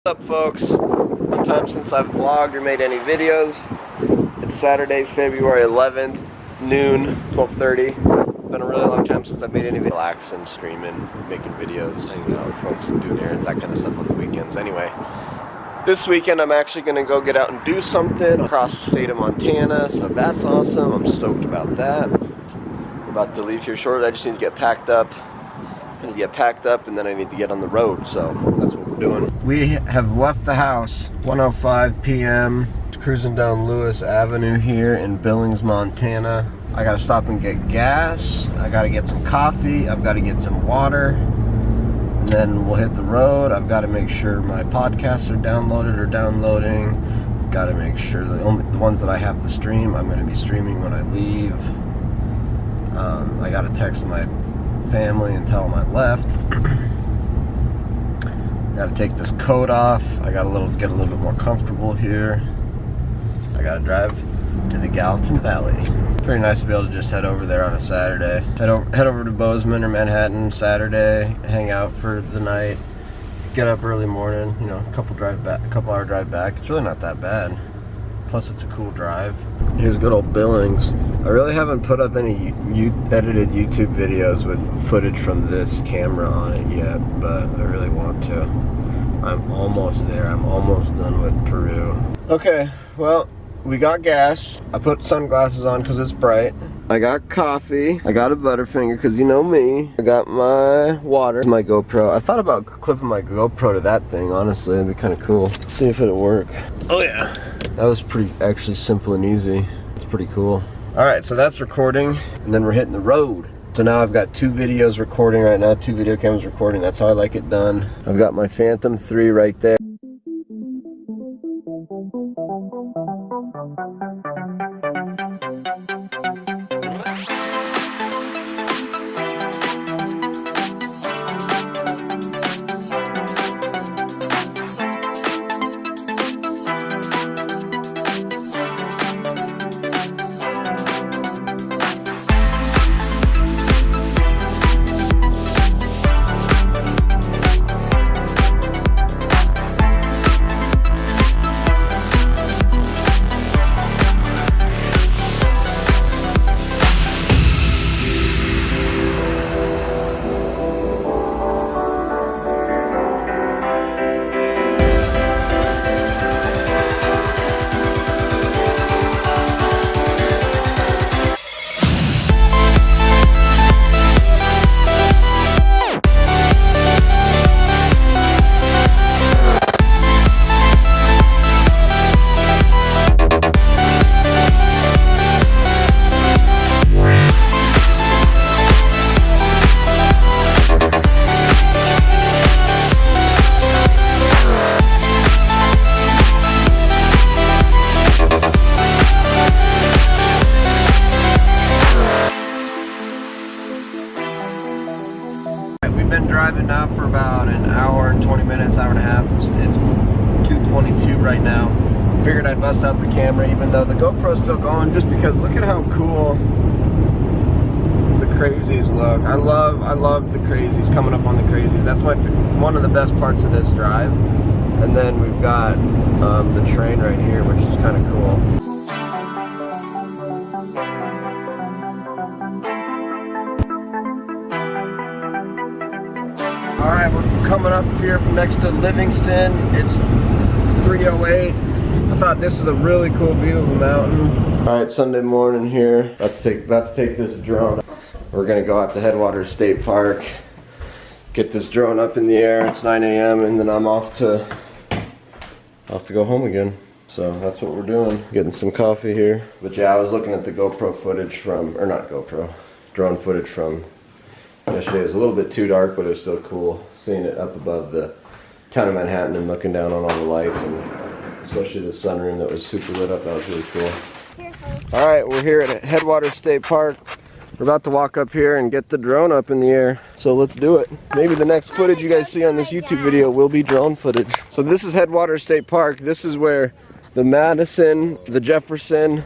What's up, folks? One time since I've vlogged or made any videos. It's Saturday, February 11th, noon, 12:30. Been a really long time since I've made any videos. Relaxing, streaming, making videos, hanging out with folks and doing errands, that kind of stuff on the weekends. Anyway, this weekend I'm actually going to go get out and do something across the state of Montana, so that's awesome. I'm stoked about that. I'm about to leave here shortly. I just need to get packed up. I need to get packed up and then I need to get on the road, so that's what we're doing. We have left the house, 1:05 p.m. Cruising down Lewis Avenue here in Billings, Montana. I gotta stop and get gas. I gotta get some coffee. I've gotta get some water. And then we'll hit the road. I've gotta make sure my podcasts are downloaded or downloading. Gotta make sure the ones that I have to stream, I'm gonna be streaming when I leave. I gotta text my family and tell them I left. Gotta take this coat off. I gotta get a little bit more comfortable here. I gotta drive to the Gallatin Valley. Pretty nice to be able to just head over there on a Saturday. Head over to Bozeman or Manhattan Saturday, hang out for the night, get up early morning, you know, a couple hour drive back. It's really not that bad. Plus it's a cool drive. Here's good old Billings. I really haven't put up any edited YouTube videos with footage from this camera on it yet, but I really want to. I'm almost there. I'm almost done with Peru. Okay, well, we got gas. I put sunglasses on because it's bright. I got coffee. I got a Butterfinger because you know me. I got my water, my GoPro. I thought about clipping my GoPro to that thing, honestly. It'd be kind of cool. See if it'll work. Oh yeah. That was pretty actually simple and easy. It's pretty cool. Alright, so that's recording, and then we're hitting the road. So now I've got 2 videos recording right now, 2 video cameras recording. That's how I like it done. I've got my Phantom 3 right there. Driving now for about an hour and 20 minutes, hour and a half. It's 2:22 right now. Figured I'd bust out the camera even though the GoPro's still going, just because look at how cool the crazies look. I love the crazies, coming up on the crazies. That's one of the best parts of this drive. And then we've got the train right here, which is kind of cool. Alright, we're coming up here next to Livingston. It's 3:08. I thought this is a really cool view of the mountain. Alright, Sunday morning here. About to take this drone. We're gonna go out to Headwaters State Park, get this drone up in the air. It's 9 a.m. and then I'm off to go home again. So that's what we're doing. Getting some coffee here. But yeah, I was looking at the GoPro footage from, or not GoPro, drone footage from yesterday. It was a little bit too dark, but it was still cool seeing it up above the town of Manhattan and looking down on all the lights, and especially the sunroom that was super lit up. That was really cool. Alright, we're here at Headwaters State Park. We're about to walk up here and get the drone up in the air. So let's do it. Maybe the next footage you guys see on this YouTube video will be drone footage. So this is Headwaters State Park. This is where the Madison, the Jefferson,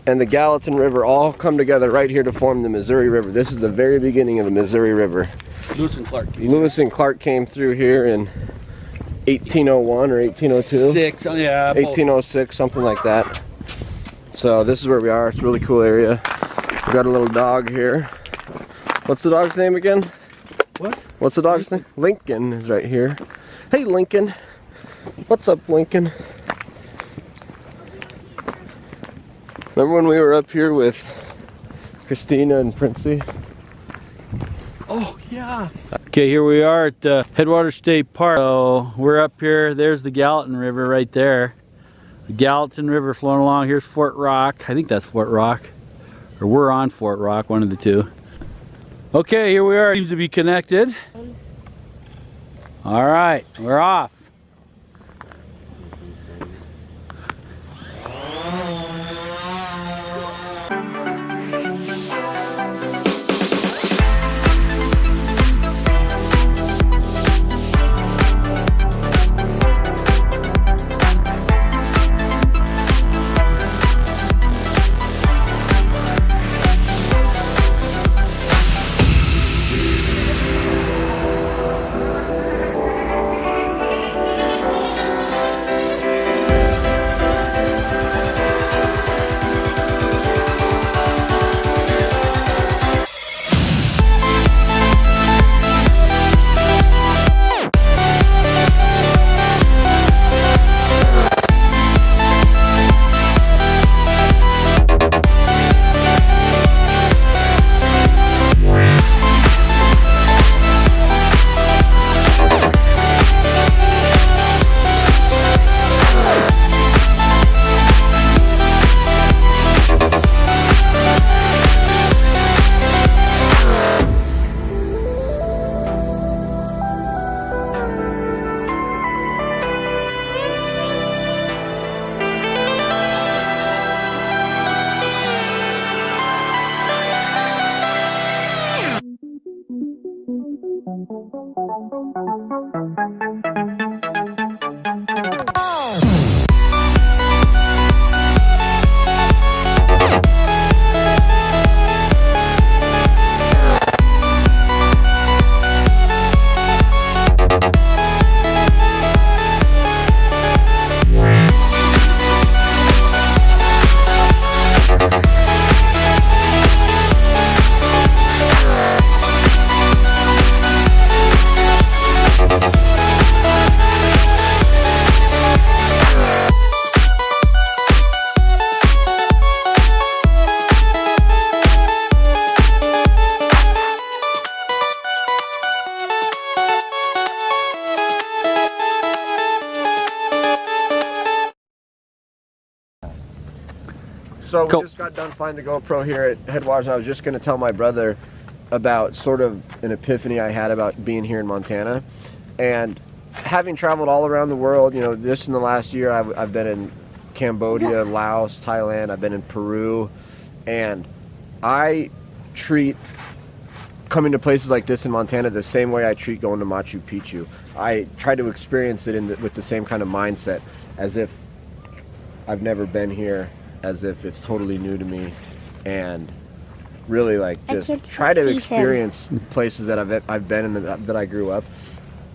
and the Gallatin River all come together right here to form the Missouri River. This is the very beginning of the Missouri River. Lewis and Clark. Lewis and Clark came through here in 1801 or 1802? Six, yeah. 1806, something like that. So this is where we are. It's a really cool area. We got a little dog here. What's the dog's name again? What? What's the dog's name? Lincoln is right here. Hey Lincoln. What's up, Lincoln? Remember when we were up here with Christina and Princey? Oh, yeah. Okay, here we are at the Headwaters State Park. So we're up here. There's the Gallatin River right there. The Gallatin River flowing along. Here's Fort Rock. I think that's Fort Rock. Or we're on Fort Rock, one of the two. Okay, here we are. Seems to be connected. All right, we're off. So we just got done finding the GoPro here at Headwaters, and I was just going to tell my brother about sort of an epiphany I had about being here in Montana. And having traveled all around the world, you know, just in the last year, I've been in Cambodia, Laos, Thailand, I've been in Peru, and I treat coming to places like this in Montana the same way I treat going to Machu Picchu. I try to experience it with the same kind of mindset, as if I've never been here, as if it's totally new to me, and really like just try to experience places that I've been in, that I grew up,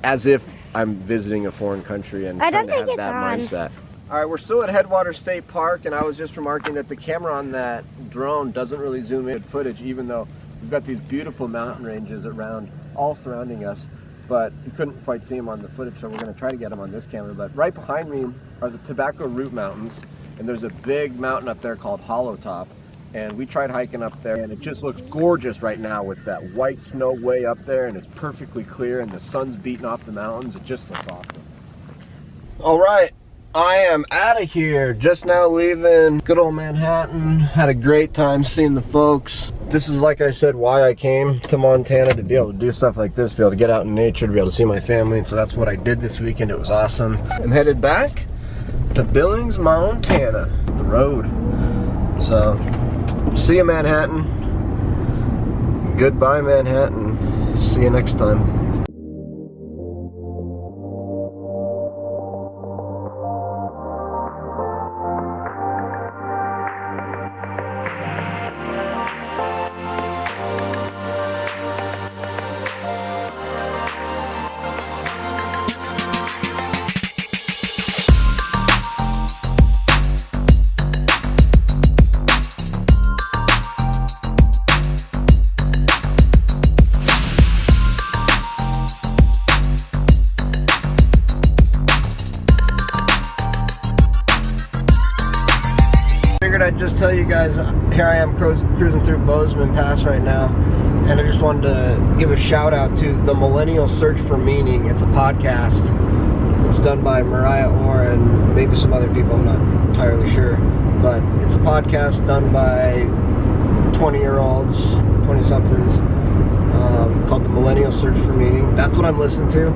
as if I'm visiting a foreign country, and trying to have that mindset. All right, we're still at Headwaters State Park, and I was just remarking that the camera on that drone doesn't really zoom in footage, even though we've got these beautiful mountain ranges around, all surrounding us, but you couldn't quite see them on the footage, so we're going to try to get them on this camera. But right behind me are the Tobacco Root Mountains, and there's a big mountain up there called Hollowtop, and we tried hiking up there, and it just looks gorgeous right now with that white snow way up there, and it's perfectly clear, and the sun's beating off the mountains. It just looks awesome. All right, I am out of here. Just now leaving good old Manhattan. Had a great time seeing the folks. This is, like I said, why I came to Montana, to be able to do stuff like this, to be able to get out in nature, to be able to see my family, and so that's what I did this weekend. It was awesome. I'm headed back to Billings, Montana, the road. So, see you, Manhattan. Goodbye, Manhattan. See you next time. figured I'd just tell you guys, here I am cruising through Bozeman Pass right now, and I just wanted to give a shout out to the Millennial Search for Meaning. It's a podcast. It's done by Mariah Orr and maybe some other people, I'm not entirely sure, but it's a podcast done by 20-year-olds, 20-somethings, called the Millennial Search for Meaning. That's what I'm listening to.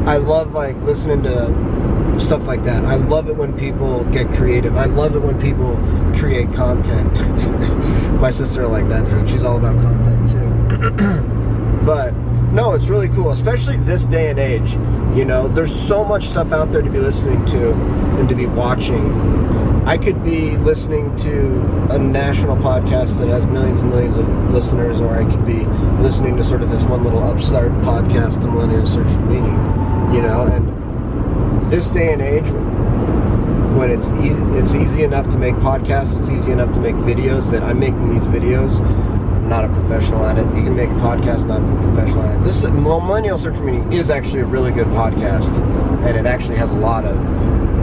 I love listening to stuff like that. I love it when people get creative. I love it when people create content. My sister will like that joke. She's all about content too. But no, it's really cool, especially this day and age. You know, there's so much stuff out there to be listening to and to be watching. I could be listening to a national podcast that has millions and millions of listeners, or I could be listening to sort of this one little upstart podcast, the Millennial Search for Meaning. You know, and this day and age, when it's easy enough to make podcasts, it's easy enough to make videos, that I'm making these videos. I'm not a professional at it. You can make a podcast, not be a professional at it. This Millennial Search for Meaning is actually a really good podcast, and it actually has a lot of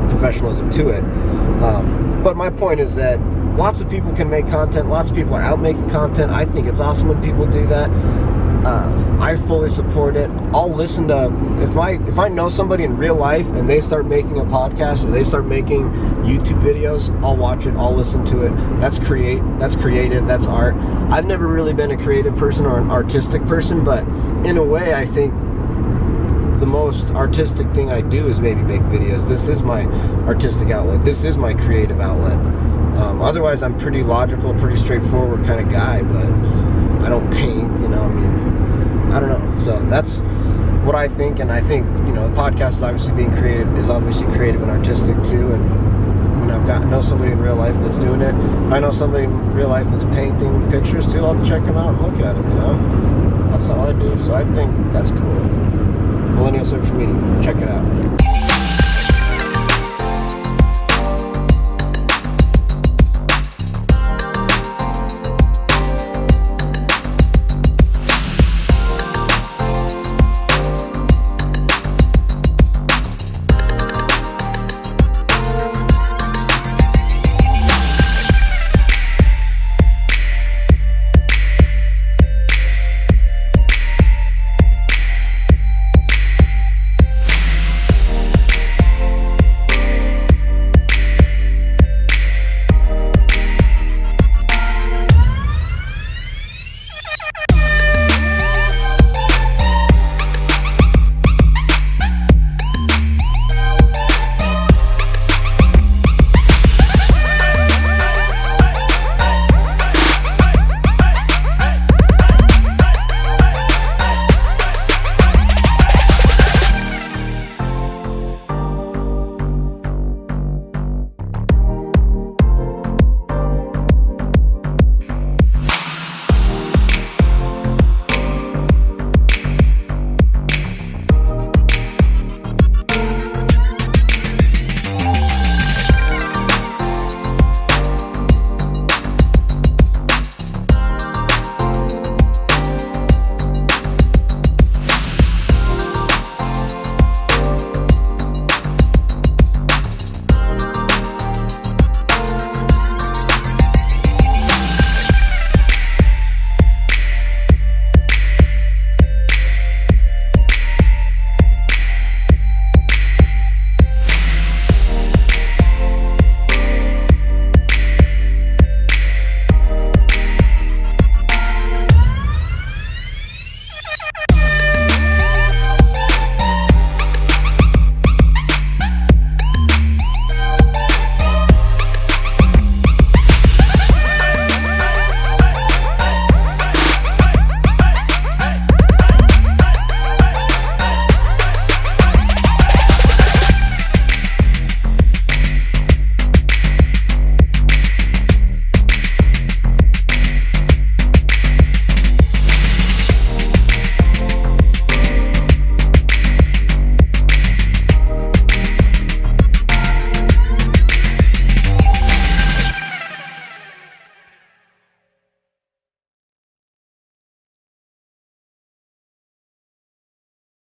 professionalism to it. But my point is that lots of people can make content. Lots of people are out making content. I think it's awesome when people do that. I fully support it. I'll listen to, if I know somebody in real life and they start making a podcast or they start making YouTube videos, I'll watch it, I'll listen to it. That's creative, that's art. I've never really been a creative person or an artistic person, but in a way I think the most artistic thing I do is maybe make videos. This is my artistic outlet. This is my creative outlet. Otherwise I'm pretty logical, pretty straightforward kind of guy, but I don't paint, you know, I mean, I don't know. So that's what I think, and I think, you know, the podcast is obviously is obviously creative and artistic too, and when I know somebody in real life that's doing it, if I know somebody in real life that's painting pictures too, I'll check them out and look at them, you know. That's all I do, so I think that's cool. Millennial Search for Meaning, check it out.